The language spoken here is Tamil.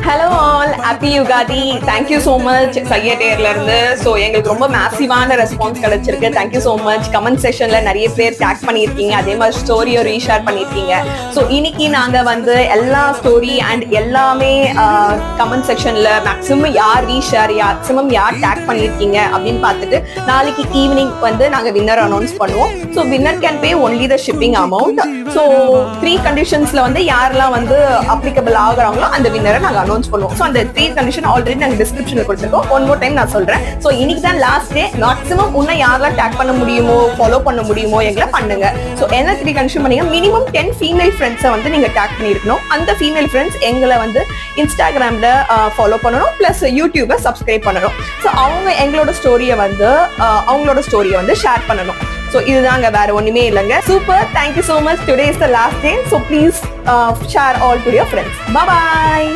Hello all, happy Ugadi. Thank you so much சையட்டேர்ல இருந்து. ஸோ எங்களுக்கு ரொம்ப மேசிவான ரெஸ்பான்ஸ் கிடைச்சிருக்கு. Thank you so much. கமெண்ட் செக்ஷன்ல நிறைய பேர் டேக் பண்ணியிருக்கீங்க, அதே மாதிரி ஸ்டோரியை ரீஷேர் பண்ணியிருக்கீங்க. ஸோ இன்னைக்கு நாங்கள் வந்து எல்லா ஸ்டோரி அண்ட் எல்லாமே கமெண்ட் செக்ஷன்ல மேக்ஸிமம் யார் ரீஷேர், மேக்ஸிமம் யார் டேக் பண்ணியிருக்கீங்க அப்படின்னு பார்த்துட்டு நாளைக்கு ஈவினிங் வந்து நாங்கள் வின்னர் அனௌன்ஸ் பண்ணுவோம். So winner can pay only the shipping amount. So 3 கண்டிஷன்ஸ்ல வந்து யாரெல்லாம் வந்து அப்ளிகபிள் ஆகுறாங்களோ அந்த வின்னரை நாங்கள் அனௌன்ஸ் பண்ணுவோம். ஸோ அந்த 3 கண்டிஷன் ஆல்ரெடி நாங்கள் டிஸ்கிரிப்ஷன்ல கொடுத்துருக்கோம். ஒன் மோர் டைம் நான் சொல்றேன். ஸோ இன்னைக்கு தான் லாஸ்ட் டே. மேக்ஸிமம் இன்னும் யாரெல்லாம் டேக் பண்ண முடியுமோ, ஃபாலோ பண்ண முடியுமோ எங்களை பண்ணுங்க. ஸோ என்ன 3 கண்டிஷன் பண்ணீங்க? மினிமம் 10 ஃபீமேல் ஃப்ரெண்ட்ஸை வந்து நீங்க டேக் பண்ணியிருக்கணும். அந்த ஃபீமேல் ஃப்ரெண்ட்ஸ் எங்களை வந்து இன்ஸ்டாகிராம்ல ஃபாலோ பண்ணணும், பிளஸ் யூடியூபை சப்ஸ்கிரைப் பண்ணணும். ஸோ அவங்க எங்களோட ஸ்டோரியை வந்து ஷேர் பண்ணணும். ஸோ இதுதாங்க, வேற ஒண்ணுமே இல்லைங்க. Super, thank you so much. Today is the last day. So please share all to your friends. Bye.